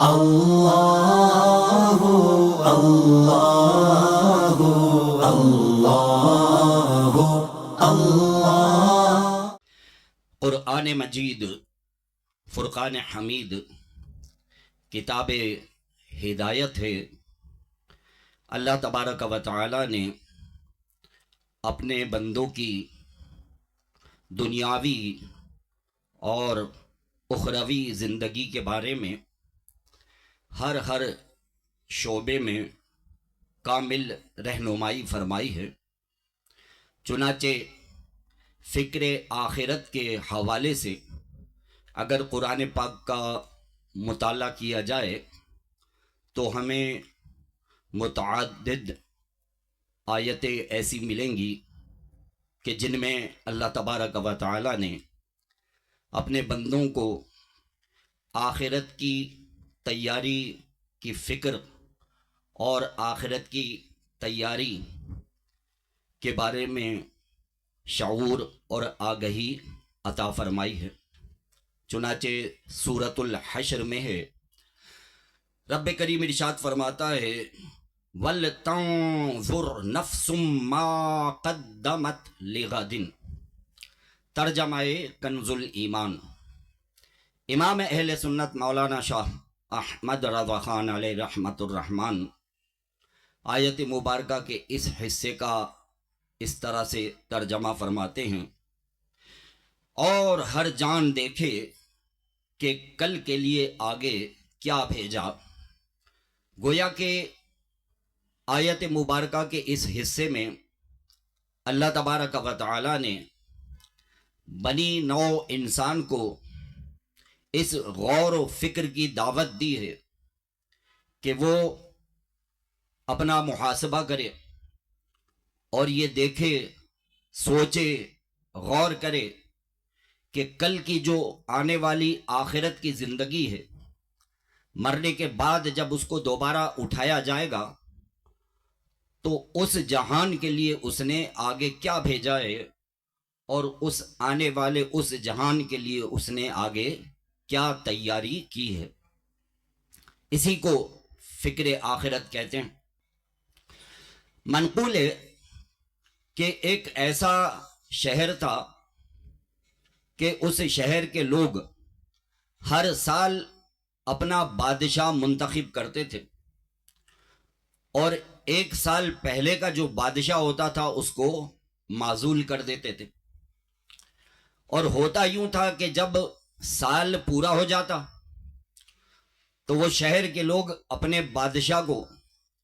اللہ اللہ اللہ اللہ۔ قرآن مجید فرقان حمید کتاب ہدایت ہے۔ اللہ تبارک و تعالی نے اپنے بندوں کی دنیاوی اور اخروی زندگی کے بارے میں ہر شعبے میں کامل رہنمائی فرمائی ہے۔ چنانچہ فکر آخرت کے حوالے سے اگر قرآن پاک کا مطالعہ کیا جائے تو ہمیں متعدد آیتیں ایسی ملیں گی کہ جن میں اللہ تبارک و تعالی نے اپنے بندوں کو آخرت کی تیاری کی فکر اور آخرت کی تیاری کے بارے میں شعور اور آگہی عطا فرمائی ہے۔ چنانچہ سورۃ الحشر میں ہے، رب کریم ارشاد فرماتا ہے وَلْتَنظُرْ نَفْسٌ مَا قَدَّمَتْ لِغَدٍ۔ ترجمہ کنز الایمان۔ امام اہل سنت مولانا شاہ احمد رضا خان علیہ رحمت الرحمن آیت مبارکہ کے اس حصے کا اس طرح سے ترجمہ فرماتے ہیں، اور ہر جان دیکھے کہ کل کے لیے آگے کیا بھیجا۔ گویا کہ آیت مبارکہ کے اس حصے میں اللہ تبارک و تعالی نے بنی نوع انسان کو اس غور و فکر کی دعوت دی ہے کہ وہ اپنا محاسبہ کرے اور یہ دیکھے، سوچے، غور کرے کہ کل کی جو آنے والی آخرت کی زندگی ہے، مرنے کے بعد جب اس کو دوبارہ اٹھایا جائے گا تو اس جہان کے لیے اس نے آگے کیا بھیجا ہے، اور اس آنے والے اس جہان کے لیے اس نے آگے کیا تیاری کی ہے۔ اسی کو فکر آخرت کہتے ہیں۔ منقول ہے کہ ایک ایسا شہر تھا کہ اس شہر کے لوگ ہر سال اپنا بادشاہ منتخب کرتے تھے، اور ایک سال پہلے کا جو بادشاہ ہوتا تھا اس کو معزول کر دیتے تھے، اور ہوتا یوں تھا کہ جب سال پورا ہو جاتا تو وہ شہر کے لوگ اپنے بادشاہ کو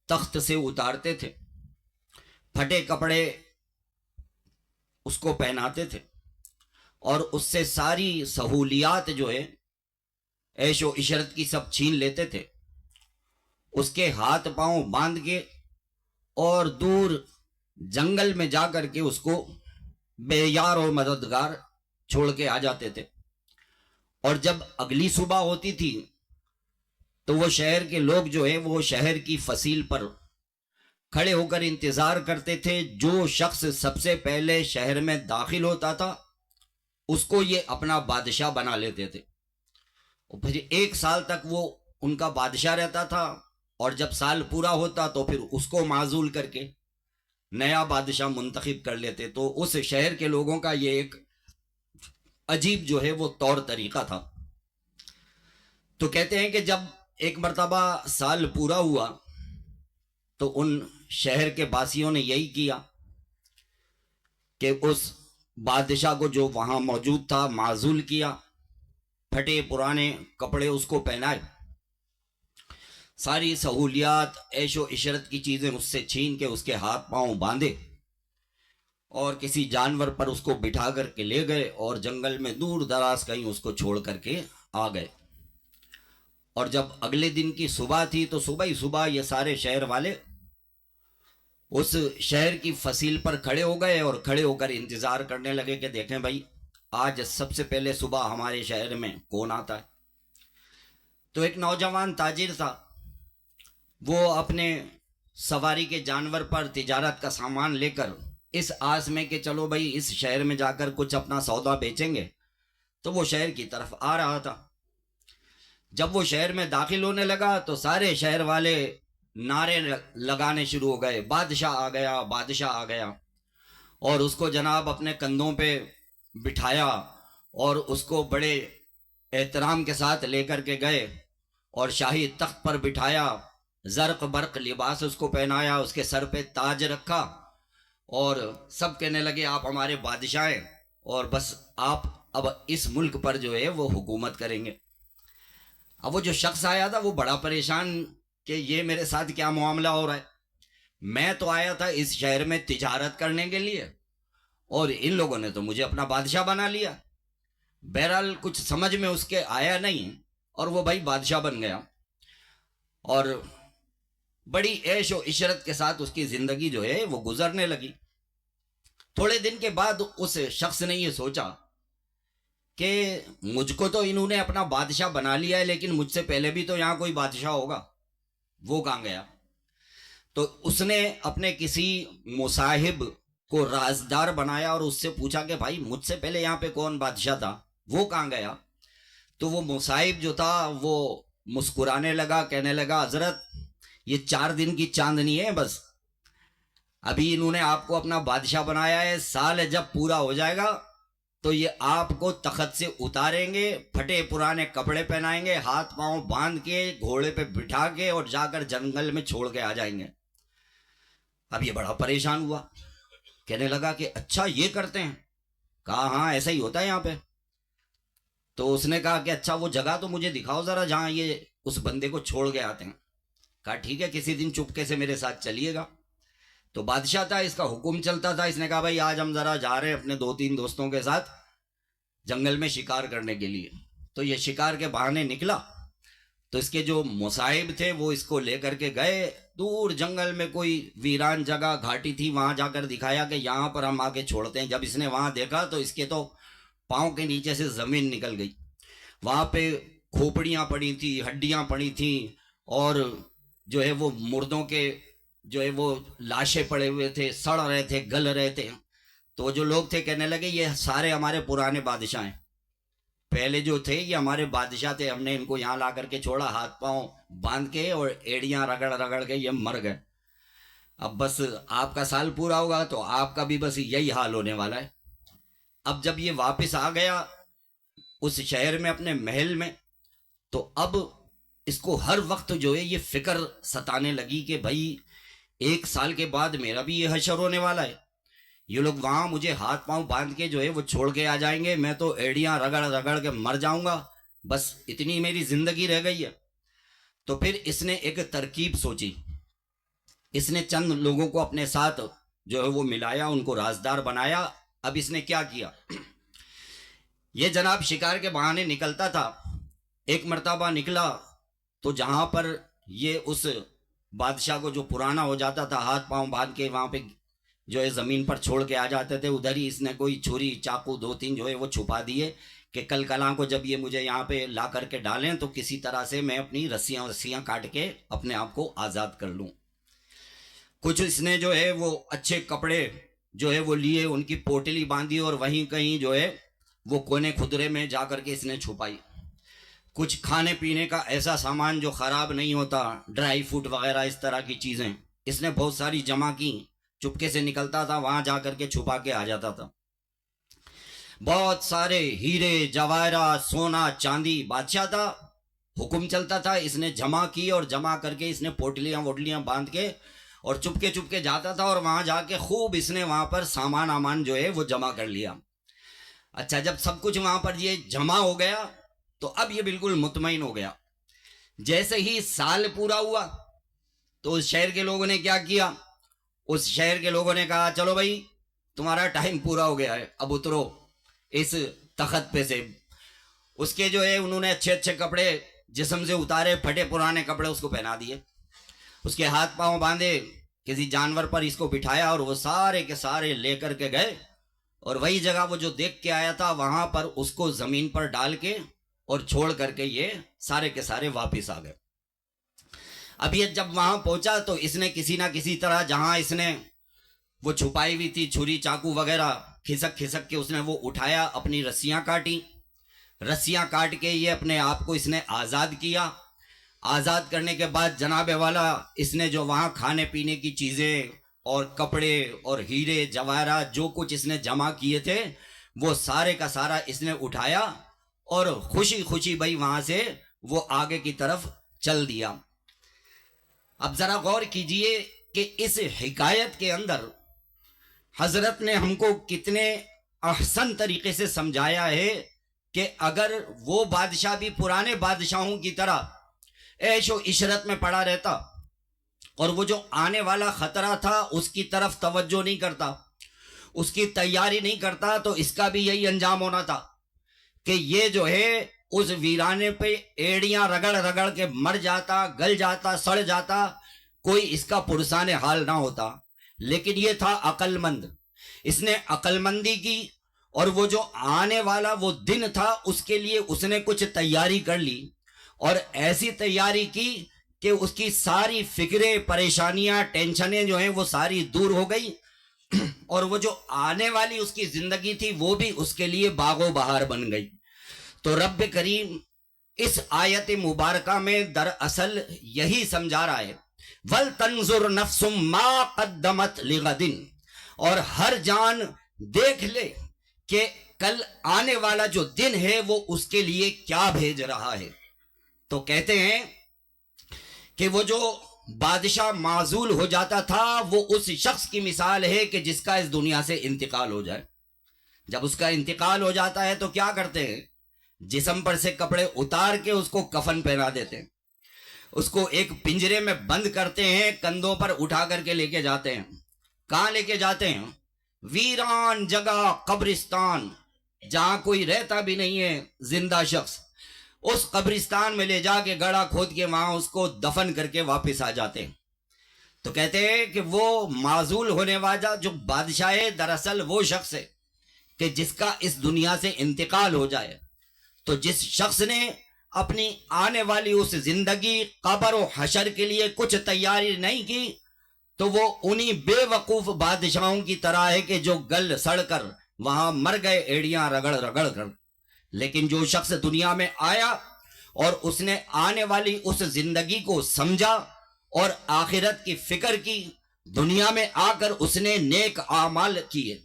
تخت سے اتارتے تھے، پھٹے کپڑے اس کو پہناتے تھے، اور اس سے ساری سہولیات جو ہے عیش و عشرت کی سب چھین لیتے تھے، اس کے ہاتھ پاؤں باندھ کے اور دور جنگل میں جا کر کے اس کو بے یار و مددگار چھوڑ کے آ جاتے تھے۔ اور جب اگلی صبح ہوتی تھی تو وہ شہر کے لوگ جو ہے وہ شہر کی فصیل پر کھڑے ہو کر انتظار کرتے تھے، جو شخص سب سے پہلے شہر میں داخل ہوتا تھا اس کو یہ اپنا بادشاہ بنا لیتے تھے، اور پھر ایک سال تک وہ ان کا بادشاہ رہتا تھا، اور جب سال پورا ہوتا تو پھر اس کو معزول کر کے نیا بادشاہ منتخب کر لیتے۔ تو اس شہر کے لوگوں کا یہ ایک عجیب جو ہے وہ طور طریقہ تھا۔ تو کہتے ہیں کہ جب ایک مرتبہ سال پورا ہوا تو ان شہر کے باسیوں نے یہی کیا کہ اس بادشاہ کو جو وہاں موجود تھا معزول کیا، پھٹے پرانے کپڑے اس کو پہنائے، ساری سہولیات عیش و عشرت کی چیزیں اس سے چھین کے اس کے ہاتھ پاؤں باندھے، اور کسی جانور پر اس کو بٹھا کر کے لے گئے، اور جنگل میں دور دراز کہیں اس کو چھوڑ کر کے آ گئے۔ اور جب اگلے دن کی صبح تھی تو صبح ہی صبح یہ سارے شہر والے اس شہر کی فصیل پر کھڑے ہو گئے، اور کھڑے ہو کر انتظار کرنے لگے کہ دیکھیں بھائی آج سب سے پہلے صبح ہمارے شہر میں کون آتا ہے۔ تو ایک نوجوان تاجر تھا، وہ اپنے سواری کے جانور پر تجارت کا سامان لے کر اس آس میں کہ چلو بھائی اس شہر میں جا کر کچھ اپنا سودا بیچیں گے، تو وہ شہر کی طرف آ رہا تھا۔ جب وہ شہر میں داخل ہونے لگا تو سارے شہر والے نعرے لگانے شروع ہو گئے، بادشاہ آ گیا، بادشاہ آ گیا. اور اس کو جناب اپنے کندھوں پہ بٹھایا اور اس کو بڑے احترام کے ساتھ لے کر کے گئے اور شاہی تخت پر بٹھایا، زرق برق لباس اس کو پہنایا، اس کے سر پہ تاج رکھا اور سب کہنے لگے آپ ہمارے بادشاہ ہیں اور بس آپ اب اس ملک پر جو ہے وہ حکومت کریں گے. اب وہ جو شخص آیا تھا وہ بڑا پریشان کہ یہ میرے ساتھ کیا معاملہ ہو رہا ہے، میں تو آیا تھا اس شہر میں تجارت کرنے کے لیے اور ان لوگوں نے تو مجھے اپنا بادشاہ بنا لیا. بہرحال کچھ سمجھ میں اس کے آیا نہیں اور وہ بھائی بادشاہ بن گیا اور بڑی عیش و عشرت کے ساتھ اس کی زندگی جو ہے وہ گزرنے لگی. تھوڑے دن کے بعد اس شخص نے یہ سوچا کہ مجھ کو تو انہوں نے اپنا بادشاہ بنا لیا ہے لیکن مجھ سے پہلے بھی تو یہاں کوئی بادشاہ ہوگا، وہ کہاں گیا؟ تو اس نے اپنے کسی مصاحب کو رازدار بنایا اور اس سے پوچھا کہ بھائی مجھ سے پہلے یہاں پہ کون بادشاہ تھا، وہ کہاں گیا؟ تو وہ مصاحب جو تھا وہ مسکرانے لگا، کہنے لگا حضرت یہ 4 دن کی چاندنی ہے، بس ابھی انہوں نے آپ کو اپنا بادشاہ بنایا ہے، سال جب پورا ہو جائے گا تو یہ آپ کو تخت سے اتاریں گے، پھٹے پرانے کپڑے پہنائیں گے، ہاتھ پاؤں باندھ کے گھوڑے پہ بٹھا کے اور جا کر جنگل میں چھوڑ کے آ جائیں گے. اب یہ بڑا پریشان ہوا، کہنے لگا کہ اچھا یہ کرتے ہیں؟ کہا ہاں ایسا ہی ہوتا ہے یہاں پہ. تو اس نے کہا کہ اچھا وہ جگہ تو مجھے دکھاؤ ذرا جہاں یہ اس بندے کو چھوڑ کے آتے ہیں. کہا ٹھیک ہے کسی دن چپکے سے میرے ساتھ چلیے گا. تو بادشاہ تھا، اس کا حکم چلتا تھا، اس نے کہا بھائی آج ہم ذرا جا رہے ہیں اپنے 2-3 دوستوں کے ساتھ جنگل میں شکار کرنے کے لیے. تو یہ شکار کے بہانے نکلا تو اس کے جو مصاحب تھے وہ اس کو لے کر کے گئے دور جنگل میں، کوئی ویران جگہ گھاٹی تھی، وہاں جا کر دکھایا کہ یہاں پر ہم آگے چھوڑتے ہیں. جب اس نے وہاں دیکھا تو اس کے تو پاؤں کے نیچے سے زمین نکل گئی. وہاں پہ کھوپڑیاں پڑی تھیں، ہڈیاں پڑی تھیں اور جو ہے وہ مردوں کے جو ہے وہ لاشیں پڑے ہوئے تھے، سڑ رہے تھے، گل رہے تھے. تو جو لوگ تھے کہنے لگے یہ سارے ہمارے پرانے بادشاہ ہیں، پہلے جو تھے یہ ہمارے بادشاہ تھے، ہم نے ان کو یہاں لا کر کے چھوڑا، ہاتھ پاؤں باندھ کے اور ایڑیاں رگڑ رگڑ کے یہ مر گئے. اب بس آپ کا سال پورا ہوگا تو آپ کا بھی بس یہی حال ہونے والا ہے. اب جب یہ واپس آ گیا اس شہر میں اپنے محل میں تو اب اس کو ہر وقت جو ہے یہ فکر ستانے لگی کہ بھائی 1 سال کے بعد میرا بھی یہ حشر ہونے والا ہے، یہ لوگ وہاں مجھے ہاتھ پاؤں باندھ کے جو ہے وہ چھوڑ کے آ جائیں گے، میں تو ایڑیاں رگڑ رگڑ کے مر جاؤں گا، بس اتنی میری زندگی رہ گئی ہے. تو پھر اس نے ایک ترکیب سوچی، اس نے چند لوگوں کو اپنے ساتھ جو ہے وہ ملایا، ان کو رازدار بنایا. اب اس نے کیا کیا، یہ جناب شکار کے بہانے نکلتا تھا. ایک مرتبہ نکلا تو جہاں پر یہ اس بادشاہ کو جو پرانا ہو جاتا تھا ہاتھ پاؤں باندھ کے وہاں پہ جو ہے زمین پر چھوڑ کے آ جاتے تھے، ادھر ہی اس نے کوئی چھری چاقو 2-3 جو ہے وہ چھپا دیے کہ کل کلاں کو جب یہ مجھے یہاں پہ لا کر کے ڈالیں تو کسی طرح سے میں اپنی رسیاں کاٹ کے اپنے آپ کو آزاد کر لوں. کچھ اس نے جو ہے وہ اچھے کپڑے جو ہے وہ لیے، ان کی پوٹلی باندھی اور وہیں کہیں جو ہے وہ کونے خدرے میں جا کر کے اس نے چھپائی. کچھ کھانے پینے کا ایسا سامان جو خراب نہیں ہوتا، ڈرائی فروٹ وغیرہ اس طرح کی چیزیں اس نے بہت ساری جمع کی. چپکے سے نکلتا تھا، وہاں جا کر کے چھپا کے آ جاتا تھا. بہت سارے ہیرے جواہرات سونا چاندی، بادشاہ تھا، حکم چلتا تھا، اس نے جمع کی اور جمع کر کے اس نے پوٹلیاں ووٹلیاں باندھ کے اور چپکے چپکے جاتا تھا اور وہاں جا کے خوب اس نے وہاں پر سامان جو ہے وہ جمع کر لیا. اچھا جب سب کچھ وہاں پر یہ جمع ہو گیا تو اب یہ بالکل مطمئن ہو گیا. جیسے ہی سال پورا ہوا تو اس شہر کے لوگوں نے کیا کیا، اس شہر کے لوگوں نے کہا چلو بھائی تمہارا ٹائم پورا ہو گیا ہے، اب اترو اس تخت پہ سے. اس کے جو ہے انہوں نے اچھے اچھے کپڑے جسم سے اتارے، پھٹے پرانے کپڑے اس کو پہنا دیے، اس کے ہاتھ پاؤں باندھے، کسی جانور پر اس کو بٹھایا اور وہ سارے کے سارے لے کر کے گئے اور وہی جگہ وہ جو دیکھ کے آیا تھا وہاں پر اس کو زمین پر ڈال کے اور چھوڑ کر کے یہ سارے کے سارے واپس آ گئے. اب یہ جب وہاں پہنچا تو اس نے کسی نہ کسی طرح جہاں اس نے وہ چھپائی ہوئی تھی چھری چاقو وغیرہ، کھسک کھسک کے اس نے وہ اٹھایا، اپنی رسیاں کاٹی، رسیاں کاٹ کے یہ اپنے آپ کو اس نے آزاد کیا. آزاد کرنے کے بعد جناب والا اس نے جو وہاں کھانے پینے کی چیزیں اور کپڑے اور ہیرے جواہرات جو کچھ اس نے جمع کیے تھے وہ سارے کا سارا اس نے اٹھایا اور خوشی خوشی بھائی وہاں سے وہ آگے کی طرف چل دیا. اب ذرا غور کیجئے کہ اس حکایت کے اندر حضرت نے ہم کو کتنے احسن طریقے سے سمجھایا ہے کہ اگر وہ بادشاہ بھی پرانے بادشاہوں کی طرح عیش و عشرت میں پڑا رہتا اور وہ جو آنے والا خطرہ تھا اس کی طرف توجہ نہیں کرتا, اس کی تیاری نہیں کرتا, تو اس کا بھی یہی انجام ہونا تھا کہ یہ جو ہے اس ویرانے پہ ایڑیاں رگڑ رگڑ کے مر جاتا, گل جاتا, سڑ جاتا, کوئی اس کا پرسان حال نہ ہوتا. لیکن یہ تھا عقل مند, اس نے عقل مندی کی اور وہ جو آنے والا وہ دن تھا اس کے لیے اس نے کچھ تیاری کر لی, اور ایسی تیاری کی کہ اس کی ساری فکریں, پریشانیاں, ٹینشنیں جو ہیں وہ ساری دور ہو گئی, اور وہ جو آنے والی اس کی زندگی تھی وہ بھی اس کے لیے باغ و بہار بن گئی. تو رب کریم اس آیت مبارکہ میں دراصل یہی سمجھا رہا ہے, وَلْتَنْظُرْ نَفْسٌ مَا قَدَّمَتْ لِغَدٍ, اور ہر جان دیکھ لے کہ کل آنے والا جو دن ہے وہ اس کے لیے کیا بھیج رہا ہے. تو کہتے ہیں کہ وہ جو بادشاہ معزول ہو جاتا تھا وہ اس شخص کی مثال ہے کہ جس کا اس دنیا سے انتقال ہو جائے. جب اس کا انتقال ہو جاتا ہے تو کیا کرتے ہیں, جسم پر سے کپڑے اتار کے اس کو کفن پہنا دیتے ہیں, اس کو ایک پنجرے میں بند کرتے ہیں, کندھوں پر اٹھا کر کے لے کے جاتے ہیں. کہاں لے کے جاتے ہیں؟ ویران جگہ, قبرستان, جہاں کوئی رہتا بھی نہیں ہے زندہ شخص, اس قبرستان میں لے جا کے گڑھا کھود کے وہاں اس کو دفن کر کے واپس آ جاتے ہیں. تو کہتے ہیں کہ وہ معزول ہونے والا جو بادشاہ ہے دراصل وہ شخص ہے کہ جس کا اس دنیا سے انتقال ہو جائے. تو جس شخص نے اپنی آنے والی اس زندگی قبر و حشر کے لیے کچھ تیاری نہیں کی تو وہ انہی بے وقوف بادشاہوں کی طرح ہے کہ جو گل سڑ کر وہاں مر گئے ایڑیاں رگڑ رگڑ کر. لیکن جو شخص دنیا میں آیا اور اس نے آنے والی اس زندگی کو سمجھا اور آخرت کی فکر کی, دنیا میں آ کر اس نے نیک اعمال کیے,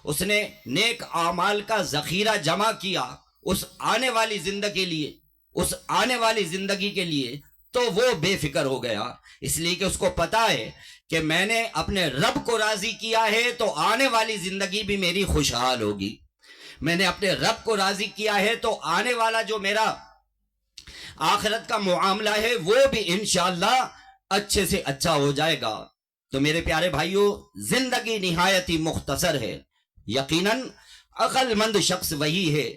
اس نے نیک اعمال کا ذخیرہ جمع کیا اس آنے والی زندگی لیے, اس آنے والی زندگی کے لیے, تو وہ بے فکر ہو گیا. اس لیے کہ اس کو پتا ہے کہ میں نے اپنے رب کو راضی کیا ہے تو آنے والی زندگی بھی میری خوشحال ہوگی. میں نے اپنے رب کو راضی کیا ہے تو آنے والا جو میرا آخرت کا معاملہ ہے وہ بھی انشاءاللہ اچھے سے اچھا ہو جائے گا. تو میرے پیارے بھائیوں, زندگی نہایت ہی مختصر ہے. یقیناً عقل مند شخص وہی ہے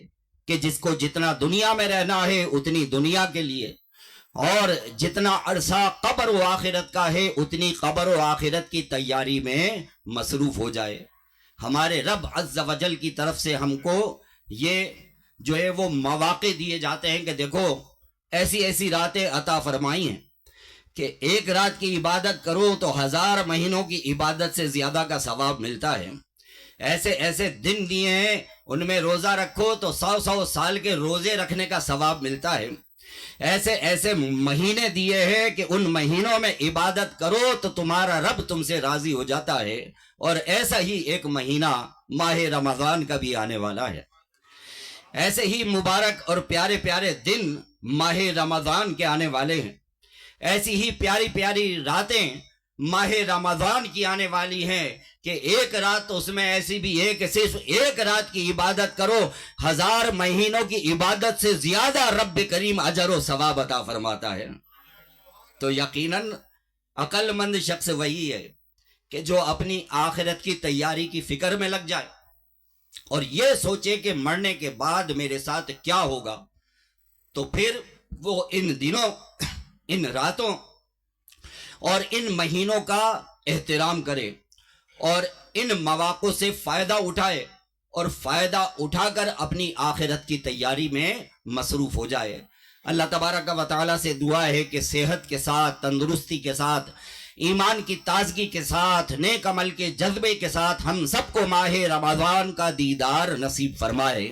کہ جس کو جتنا دنیا میں رہنا ہے اتنی دنیا کے لیے, اور جتنا عرصہ قبر و آخرت کا ہے اتنی قبر و آخرت کی تیاری میں مصروف ہو جائے. ہمارے رب عز و جل کی طرف سے ہم کو یہ جو ہے وہ مواقع دیے جاتے ہیں کہ دیکھو ایسی ایسی راتیں عطا فرمائی ہیں کہ ایک رات کی عبادت کرو تو 1000 مہینوں کی عبادت سے زیادہ کا ثواب ملتا ہے. ایسے ایسے دن دیے ہیں ان میں روزہ رکھو تو 100 سال کے روزے رکھنے کا ثواب ملتا ہے. ایسے ایسے مہینے دیے ہیں کہ ان مہینوں میں عبادت کرو تو تمہارا رب تم سے راضی ہو جاتا ہے. اور ایسا ہی ایک مہینہ ماہ رمضان کا بھی آنے والا ہے. ایسے ہی مبارک اور پیارے پیارے دن ماہ رمضان کے آنے والے ہیں. ایسی ہی پیاری پیاری راتیں ماہ رمضان کی آنے والی ہیں کہ ایک رات تو اس میں ایسی بھی ہے کہ صرف ایک رات کی عبادت کرو 1000 مہینوں کی عبادت سے زیادہ رب کریم اجر و ثواب عطا فرماتا ہے. تو یقیناً عقل مند شخص وہی ہے کہ جو اپنی آخرت کی تیاری کی فکر میں لگ جائے اور یہ سوچے کہ مرنے کے بعد میرے ساتھ کیا ہوگا. تو پھر وہ ان دنوں, ان راتوں اور ان مہینوں کا احترام کرے اور ان مواقع سے فائدہ اٹھائے اور فائدہ اٹھا کر اپنی آخرت کی تیاری میں مصروف ہو جائے. اللہ تبارک و تعالیٰ سے دعا ہے کہ صحت کے ساتھ, تندرستی کے ساتھ, ایمان کی تازگی کے ساتھ, نیک عمل کے جذبے کے ساتھ ہم سب کو ماہ رمضان کا دیدار نصیب فرمائے.